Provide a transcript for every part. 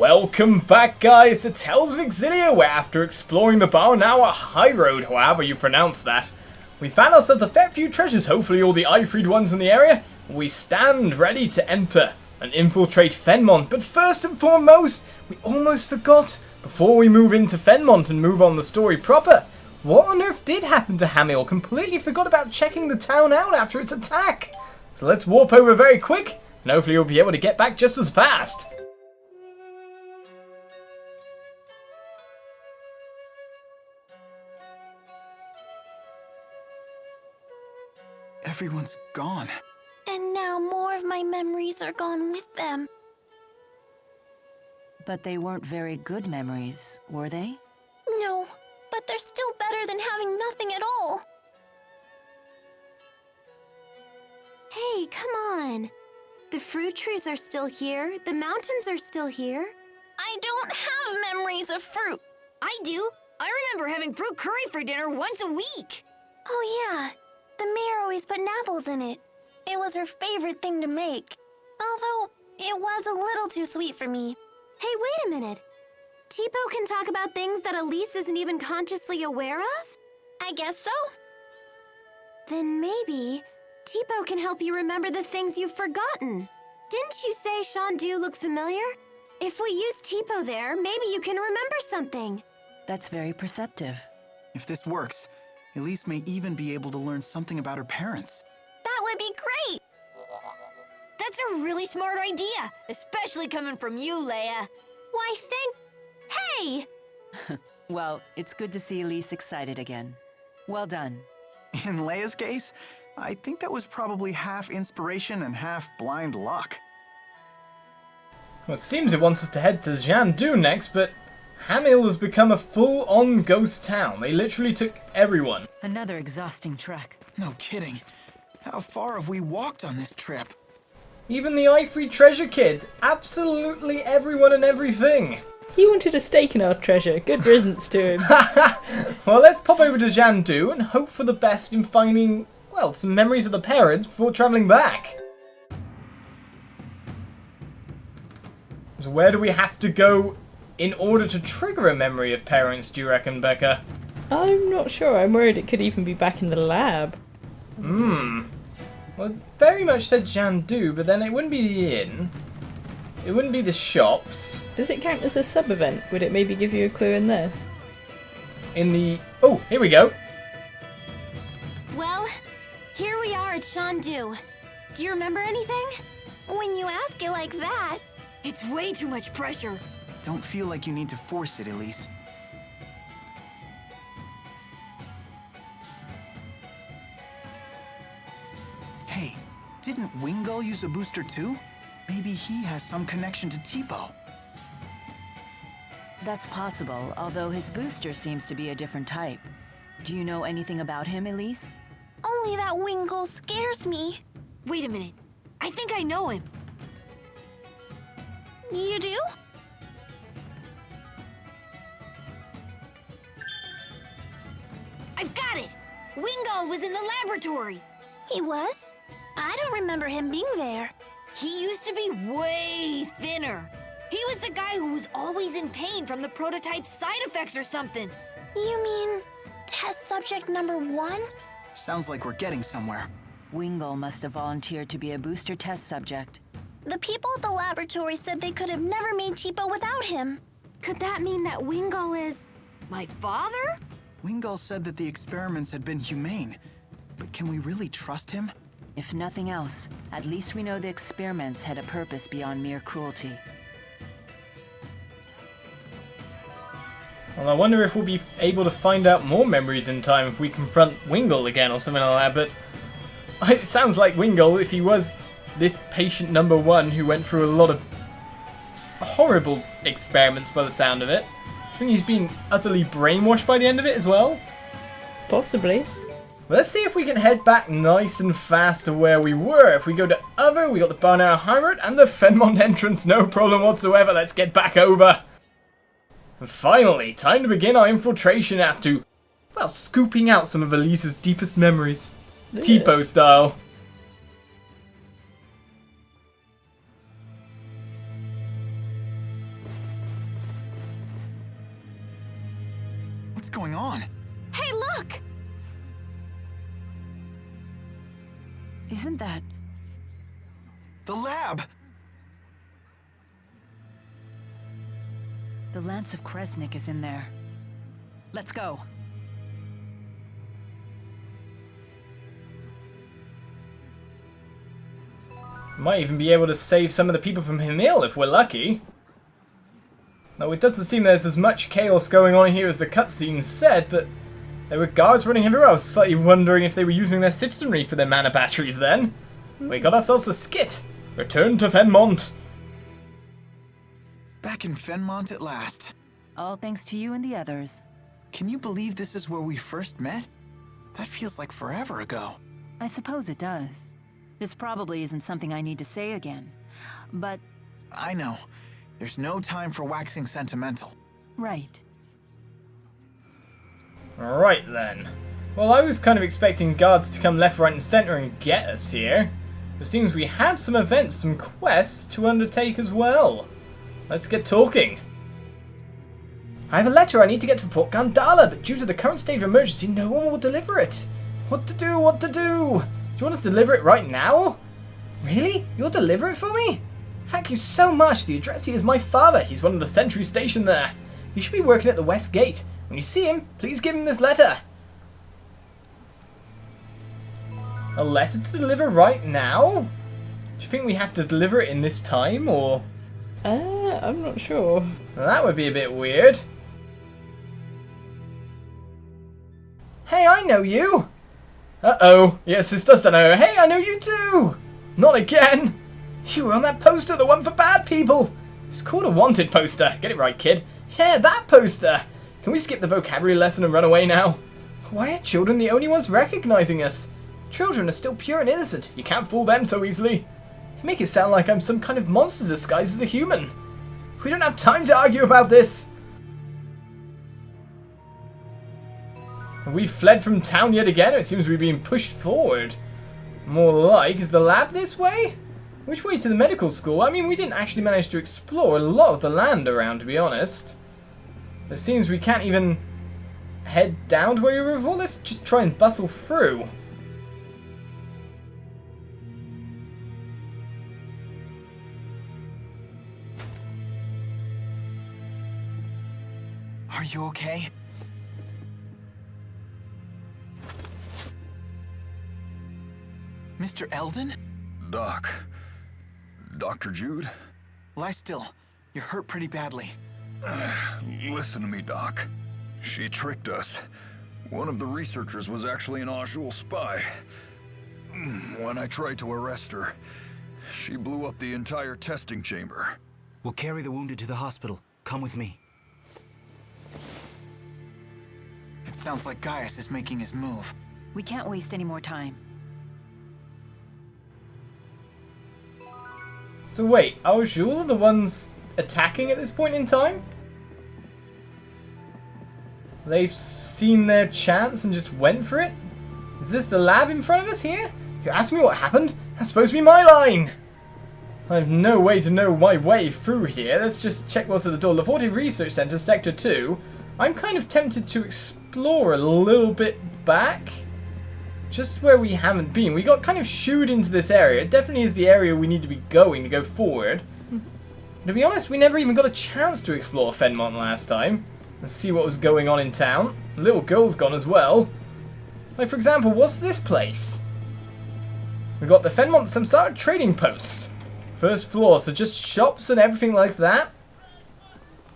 Welcome back, guys, to Tales of Xillia, where after exploring the Barnour High Road, however you pronounce that, we found ourselves a fair few treasures, hopefully all the eye-freed ones in the area. We stand ready to enter and infiltrate Fennmont, but first and foremost, we almost forgot, before we move into Fennmont and move on the story proper, what on earth did happen to Hamil? Completely forgot about checking the town out after its attack. So let's warp over very quick, and hopefully we'll be able to get back just as fast. Everyone's gone. And now more of my memories are gone with them. But they weren't very good memories, were they? No, but they're still better than having nothing at all. Hey, come on. The fruit trees are still here. The mountains are still here. I don't have memories of fruit. I do. I remember having fruit curry for dinner once a week. Oh yeah, the mayor always put apples in it. It was her favorite thing to make. Although, it was a little too sweet for me. Hey, wait a minute. Tipo can talk about things that Elize isn't even consciously aware of? I guess so. Then maybe Tipo can help you remember the things you've forgotten. Didn't you say Xian looked familiar? If we use Tipo there, maybe you can remember something. That's very perceptive. If this works, Elize may even be able to learn something about her parents. That would be great! That's a really smart idea, especially coming from you, Leia. Why, Hey! Well, it's good to see Elize excited again. Well done. In Leia's case, I think that was probably half inspiration and half blind luck. Well, it seems it wants us to head to Xian next, but Hamil has become a full-on ghost town. They literally took everyone. Another exhausting trek. No kidding. How far have we walked on this trip? Even the eye-free treasure kid. Absolutely everyone and everything. He wanted a stake in our treasure. Good riddance to him. Well, let's pop over to Xian and hope for the best in finding, well, some memories of the parents before travelling back. So where do we have to go in order to trigger a memory of parents, do you reckon, Becca? I'm not sure. I'm worried it could even be back in the lab. Well, it very much said Xian, but then it wouldn't be the inn. It wouldn't be the shops. Does it count as a sub-event? Would it maybe give you a clue in there? In the... Oh, here we go. Well, here we are at Xian. Do you remember anything? When you ask it like that... It's way too much pressure. Don't feel like you need to force it, Elize. Hey, didn't Wingull use a booster too? Maybe he has some connection to Tipo. That's possible, although his booster seems to be a different type. Do you know anything about him, Elize? Only that Wingull scares me. Wait a minute. I think I know him. You do? I've got it! Wingull was in the laboratory. He was? I don't remember him being there. He used to be way thinner. He was the guy who was always in pain from the prototype's side effects or something. You mean test subject number 1? Sounds like we're getting somewhere. Wingull must have volunteered to be a booster test subject. The people at the laboratory said they could have never made Tipo without him. Could that mean that Wingull is... My father? Wingull said that the experiments had been humane. But can we really trust him? If nothing else, at least we know the experiments had a purpose beyond mere cruelty. Well, I wonder if we'll be able to find out more memories in time if we confront Wingull again or something like that, but... It sounds like Wingull, if he was this patient number 1 who went through a lot of horrible experiments by the sound of it. I think he's been utterly brainwashed by the end of it as well. Possibly. Let's see if we can head back nice and fast to where we were. If we go to Other, we got the Barnour High Road and the Fennmont entrance, no problem whatsoever. Let's get back over. And finally, time to begin our infiltration after, well, scooping out some of Elize's deepest memories. Yeah. Tipo style. What's going on? Hey, look! Isn't that... The lab! The Lance of Kresnik is in there. Let's go. Might even be able to save some of the people from Hamil if we're lucky. Now, it doesn't seem there's as much chaos going on here as the cutscene said, but there were guards running everywhere. I was slightly wondering if they were using their citizenry for their mana batteries then. We got ourselves a skit. Return to Fennmont. Back in Fennmont at last. All thanks to you and the others. Can you believe this is where we first met? That feels like forever ago. I suppose it does. This probably isn't something I need to say again, but... I know. There's no time for waxing sentimental. Right. Right then. Well, I was kind of expecting guards to come left, right and centre and get us here. It seems we have some events, some quests to undertake as well. Let's get talking. I have a letter I need to get to Fort Gandala, but due to the current state of emergency, no one will deliver it. What to do? What to do? Do you want us to deliver it right now? Really? You'll deliver it for me? Thank you so much. The address here is my father. He's one of the sentries stationed there. He should be working at the West Gate. When you see him, please give him this letter. A letter to deliver right now? Do you think we have to deliver it in this time, or...? I'm not sure. Well, that would be a bit weird. Hey, I know you! Uh-oh. Yes, this does know. Hey, I know you too! Not again! You were on that poster, the one for bad people! It's called a wanted poster. Get it right, kid. Yeah, that poster! Can we skip the vocabulary lesson and run away now? Why are children the only ones recognizing us? Children are still pure and innocent. You can't fool them so easily. You make it sound like I'm some kind of monster disguised as a human. We don't have time to argue about this. We fled from town yet again. It seems we've been pushed forward. More like, is the lab this way? Which way to the medical school? I mean, we didn't actually manage to explore a lot of the land around, to be honest. It seems we can't even head down to where we were before. Let's just try and bustle through. Are you okay? Mr. Eldon? Doc. Dr. Jude? Lie still. You're hurt pretty badly. Listen to me, Doc. She tricked us. One of the researchers was actually an Auj Oule spy. When I tried to arrest her, she blew up the entire testing chamber. We'll carry the wounded to the hospital. Come with me. It sounds like Gaius is making his move. We can't waste any more time. So wait, Auj Oule are the ones attacking at this point in time? They've seen their chance and just went for it? Is this the lab in front of us here? You asked me what happened? That's supposed to be my line! I have no way to know my way through here. Let's just check what's at the door. Laforte Research Center, Sector 2. I'm kind of tempted to explore a little bit back. Just where we haven't been. We got kind of shooed into this area. It definitely is the area we need to be going to go forward. To be honest, we never even got a chance to explore Fennmont last time. And see what was going on in town. The little girl's gone as well. Like, for example, what's this place? We got the Fennmont Samsara trading post. First floor, so just shops and everything like that.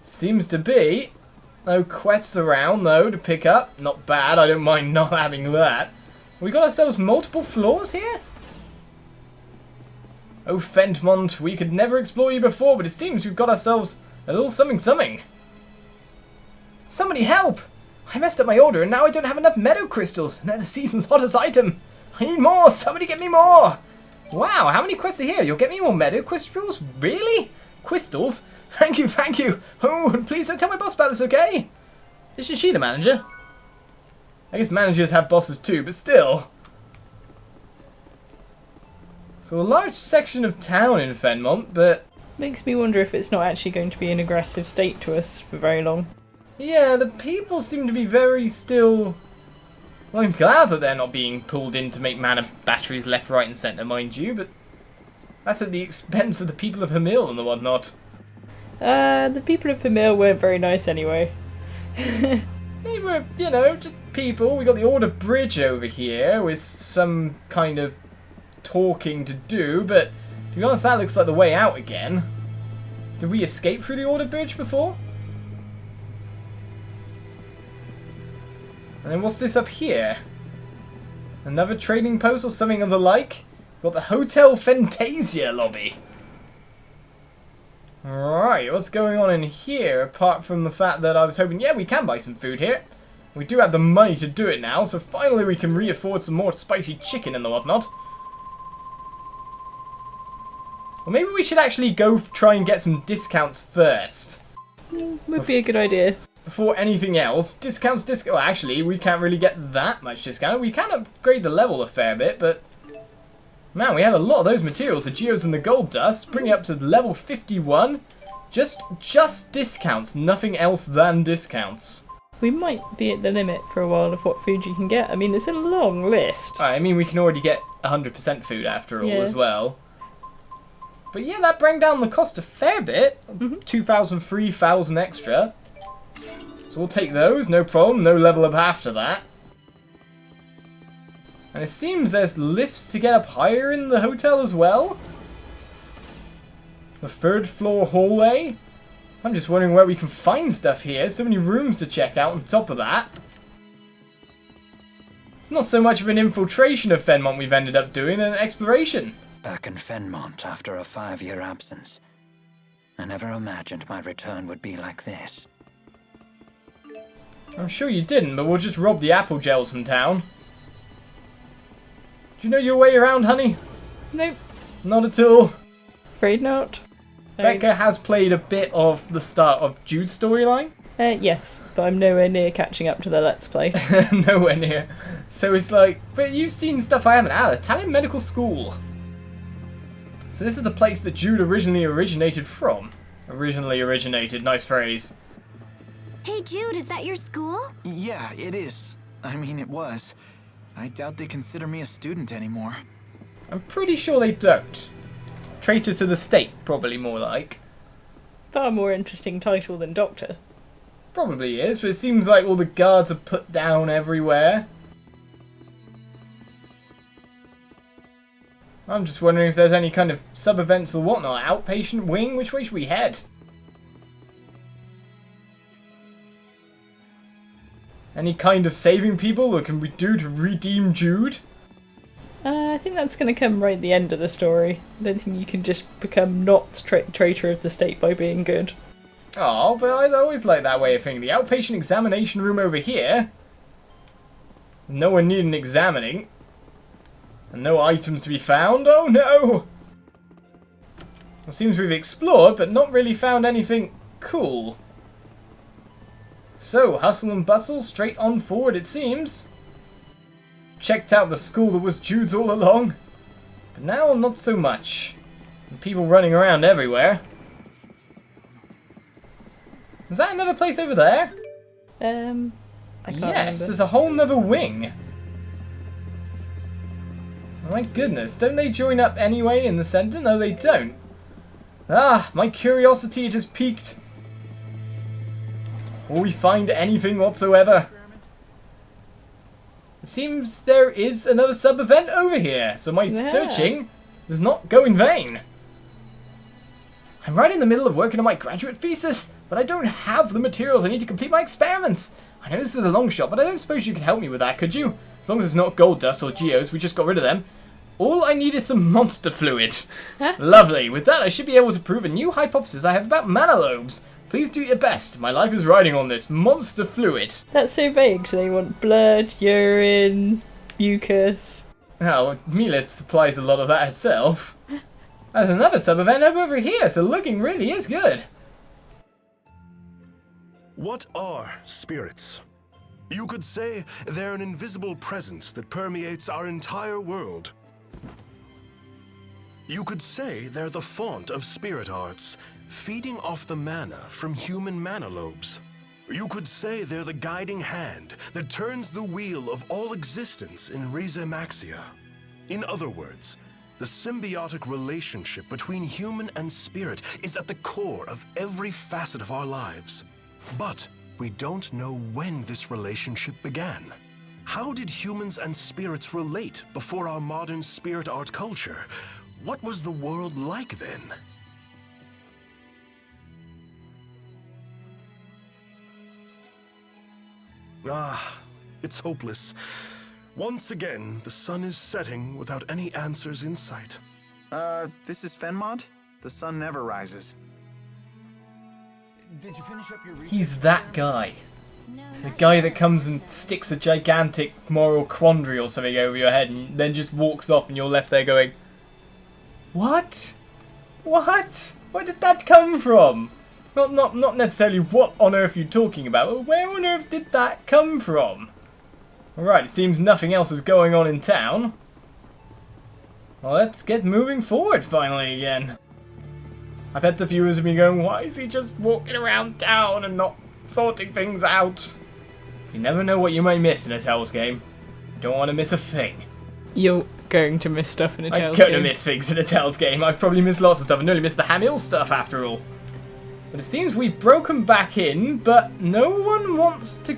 Seems to be. No quests around, though, to pick up. Not bad, I don't mind not having that. We got ourselves multiple floors here? Oh, Fennmont, we could never explore you before, but it seems we've got ourselves a little something. Somebody help! I messed up my order and now I don't have enough meadow crystals, and they're the season's hottest item. I need more! Somebody get me more! Wow, how many quests are here? You'll get me more meadow crystals? Really? Crystals? Thank you! Oh, please don't tell my boss about this, okay? Isn't she the manager? I guess managers have bosses too, but still. So a large section of town in Fennmont, but... Makes me wonder if it's not actually going to be an aggressive state to us for very long. Yeah, the people seem to be very still... Well, I'm glad that they're not being pulled in to make mana batteries left, right and centre, mind you, but that's at the expense of the people of Hamil and the whatnot. The people of Hamil weren't very nice anyway. They were, you know, just people. We got the Order Bridge over here with some kind of talking to do, but to be honest, that looks like the way out again. Did we escape through the Order Bridge before? And then what's this up here? Another trading post or something of the like? Got the Hotel Fantasia lobby. Alright, what's going on in here? Apart from the fact that I was hoping, yeah, we can buy some food here. We do have the money to do it now, so finally we can re-afford some more spicy chicken and the whatnot. Well, maybe we should actually go try and get some discounts first. Would be a good idea. Before anything else, well, actually, we can't really get that much discount. We can upgrade the level a fair bit, but man, we have a lot of those materials, the geos and the gold dust, bring it up to level 51. Just discounts, nothing else than discounts. We might be at the limit for a while of what food you can get. I mean, it's a long list. I mean, we can already get 100% food after all as well. But yeah, that bring down the cost a fair bit. 2,000, 3,000 extra. So we'll take those, no problem, no level up after that. And it seems there's lifts to get up higher in the hotel as well. The 3rd floor hallway. I'm just wondering where we can find stuff here. So many rooms to check out on top of that. It's not so much of an infiltration of Fennmont we've ended up doing than an exploration. Back in Fennmont after a 5-year absence. I never imagined my return would be like this. I'm sure you didn't, but we'll just rob the apple gels from town. Do you know your way around, honey? Nope. Not at all. Afraid not. Becca has played a bit of the start of Jude's storyline. Yes, but I'm nowhere near catching up to the Let's Play. Nowhere near. So it's like, but you've seen stuff I haven't. Italian medical school. So this is the place that Jude originally originated from. Originally originated, nice phrase. Hey Jude, is that your school? Yeah, it is. I mean, it was. I doubt they consider me a student anymore. I'm pretty sure they don't. Traitor to the state, probably more like. Far more interesting title than Doctor. Probably is, but it seems like all the guards are put down everywhere. I'm just wondering if there's any kind of sub-events or whatnot. Outpatient wing? Which way should we head? Any kind of saving people that can we do to redeem Jude? I think that's going to come right at the end of the story. I don't think you can just become not traitor of the state by being good. Oh, but I always like that way of thinking. The outpatient examination room over here. No one needing examining. And no items to be found. Oh no! It seems we've explored, but not really found anything cool. So, hustle and bustle, straight on forward it seems. Checked out the school that was Jude's all along. But now, not so much. And people running around everywhere. Is that another place over there? I can't yes, remember. there's a whole nother wing. My goodness, don't they join up anyway in the centre? No, they don't. Ah, my curiosity just piqued. Will we find anything whatsoever? It seems there is another sub-event over here, so my searching does not go in vain. I'm right in the middle of working on my graduate thesis, but I don't have the materials I need to complete my experiments. I know this is a long shot, but I don't suppose you could help me with that, could you? As long as it's not gold dust or geos, we just got rid of them. All I need is some monster fluid. Lovely. With that, I should be able to prove a new hypothesis I have about mana lobes. Please do your best. My life is riding on this monster fluid. That's so vague. So they want blood, urine, mucus. Oh, Mila supplies a lot of that herself. There's another sub-event over here, so looking really is good. What are spirits? You could say they're an invisible presence that permeates our entire world. You could say they're the font of spirit arts, feeding off the mana from human mana lobes. You could say they're the guiding hand that turns the wheel of all existence in Rize Maxia. In other words, the symbiotic relationship between human and spirit is at the core of every facet of our lives. But we don't know when this relationship began. How did humans and spirits relate before our modern spirit art culture? What was the world like then? Ah, it's hopeless. Once again, the sun is setting without any answers in sight. This is Fennmont? The sun never rises. Did you finish up your research? He's that guy. The guy that comes and sticks a gigantic moral quandary or something over your head and then just walks off and you're left there going, what? What? Where did that come from? Not necessarily what on earth you're talking about, but where on earth did that come from? Alright, it seems nothing else is going on in town. Well, let's get moving forward finally again. I bet the viewers have been going, why is he just walking around town and not sorting things out? You never know what you might miss in a Tales game. You don't want to miss a thing. You're going to miss stuff in a Tales I'm game. going to miss things in a Tales game. I've probably missed lots of stuff. I nearly missed the Hamil stuff after all. But it seems we've broken back in, but no one wants to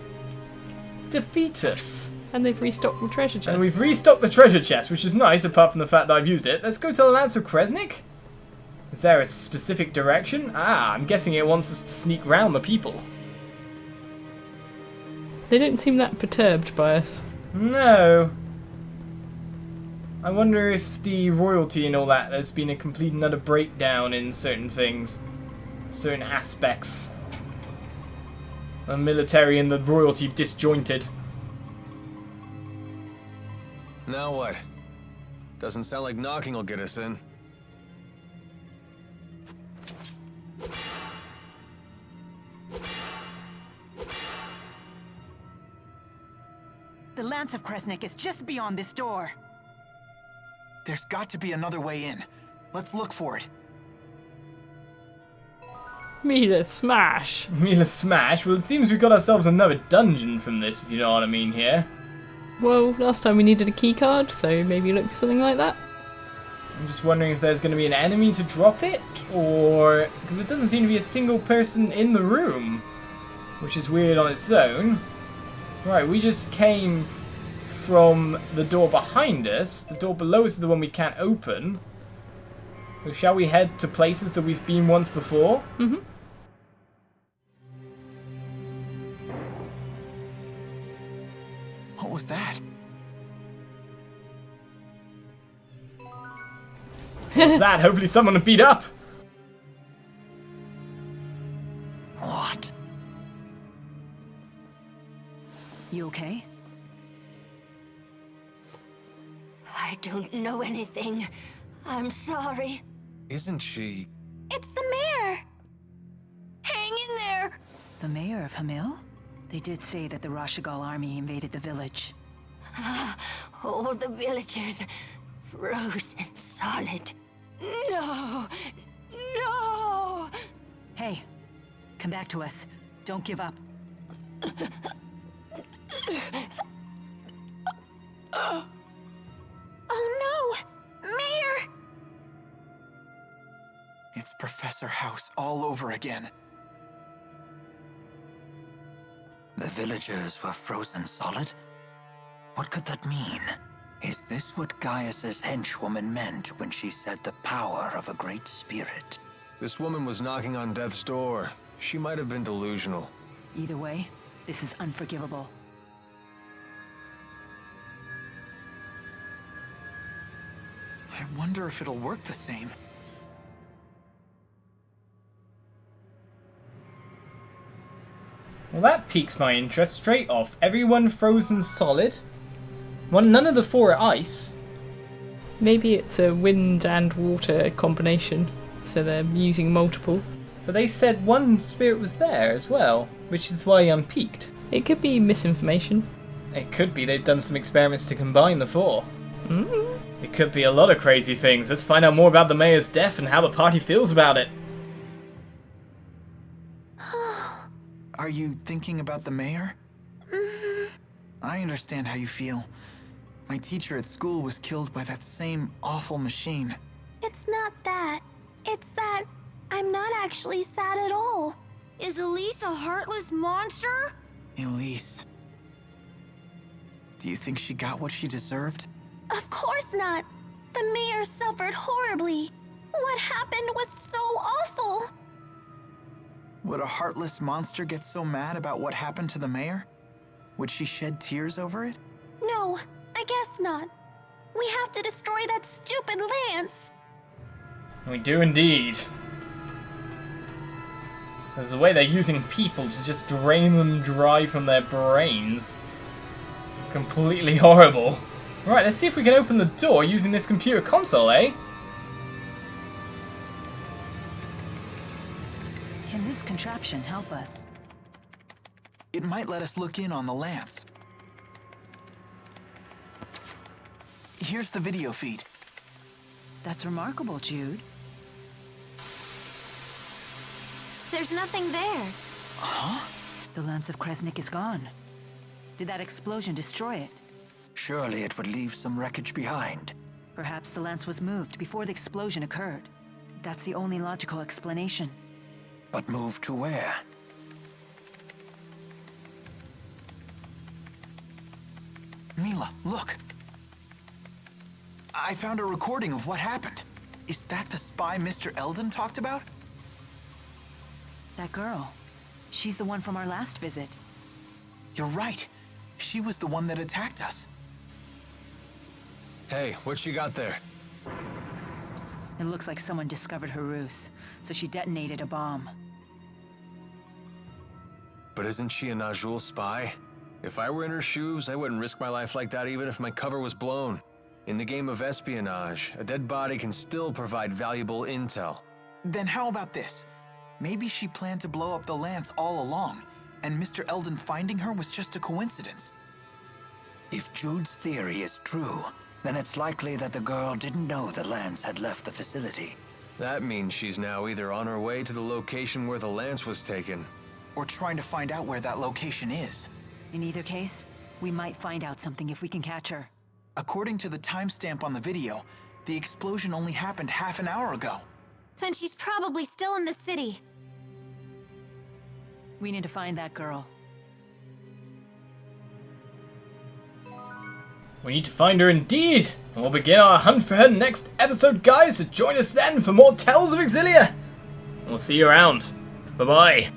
defeat us. And they've restocked the treasure chest. And we've restocked the treasure chest, which is nice, apart from the fact that I've used it. Let's go to the Lance of Kresnik. Is there a specific direction? Ah, I'm guessing it wants us to sneak round the people. They don't seem that perturbed by us. No. I wonder if the royalty and all that, there's been a complete and utter breakdown in certain things. Certain aspects. The military and the royalty disjointed. Now what? Doesn't sound like knocking will get us in. The Lance of Kresnik is just beyond this door. There's got to be another way in. Let's look for it. Mila smash. Mila smash? Well, it seems we've got ourselves another dungeon from this, if you know what I mean here. Well, last time we needed a key card, so maybe look for something like that. I'm just wondering if there's going to be an enemy to drop it, or... because it doesn't seem to be a single person in the room, which is weird on its own. Right, we just came from the door behind us. The door below us is the one we can't open. So shall we head to places that we've been once before? Mm-hmm. What was that? What's that? Hopefully someone to beat up. What? You okay? I don't know anything. I'm sorry. Isn't she... It's the mayor! Hang in there! The mayor of Hamil? They did say that the Rashigal army invaded the village. All the villagers frozen solid. No! No! Hey, come back to us. Don't give up. Oh no! Mayor! It's Professor House all over again. The villagers were frozen solid? What could that mean? Is this what Gaius's henchwoman meant when she said the power of a great spirit? This woman was knocking on death's door. She might have been delusional. Either way, this is unforgivable. I wonder if it'll work the same. Well, that piques my interest straight off. Everyone frozen solid. Well, none of the four are ice. Maybe it's a wind and water combination, so they're using multiple. But they said one spirit was there as well, which is why I'm piqued. It could be misinformation. It could be they've done some experiments to combine the four. Mm. It could be a lot of crazy things. Let's find out more about the mayor's death and how the party feels about it. Are you thinking about the mayor? I understand how you feel. My teacher at school was killed by that same awful machine. It's not that. It's that I'm not actually sad at all. Is Elize a heartless monster? Elize. Do you think she got what she deserved? Of course not. The mayor suffered horribly. What happened was so awful. Would a heartless monster get so mad about what happened to the mayor? Would she shed tears over it? No, I guess not. We have to destroy that stupid lance. We do indeed. There's a way they're using people to just drain them dry from their brains. Completely horrible. Right, let's see if we can open the door using this computer console, eh? Can this contraption help us? It might let us look in on the lance. Here's the video feed. That's remarkable, Jude. There's nothing there. Huh? The Lance of Kresnik is gone. Did that explosion destroy it? Surely it would leave some wreckage behind. Perhaps the lance was moved before the explosion occurred. That's the only logical explanation. But moved to where? Mila, look. I found a recording of what happened. Is that the spy Mr. Eldon talked about? That girl. She's the one from our last visit. You're right. She was the one that attacked us. Hey, what you got there? It looks like someone discovered her ruse, so she detonated a bomb. But isn't she an Auj Oule spy? If I were in her shoes, I wouldn't risk my life like that even if my cover was blown. In the game of espionage, a dead body can still provide valuable intel. Then how about this? Maybe she planned to blow up the lance all along, and Mr. Eldon finding her was just a coincidence. If Jude's theory is true, then it's likely that the girl didn't know the lance had left the facility. That means she's now either on her way to the location where the lance was taken, or trying to find out where that location is. In either case, we might find out something if we can catch her. According to the timestamp on the video, the explosion only happened half an hour ago. Then she's probably still in the city. We need to find that girl. We need to find her indeed. And we'll begin our hunt for her next episode, guys. So join us then for more Tales of Xillia. And we'll see you around. Bye-bye.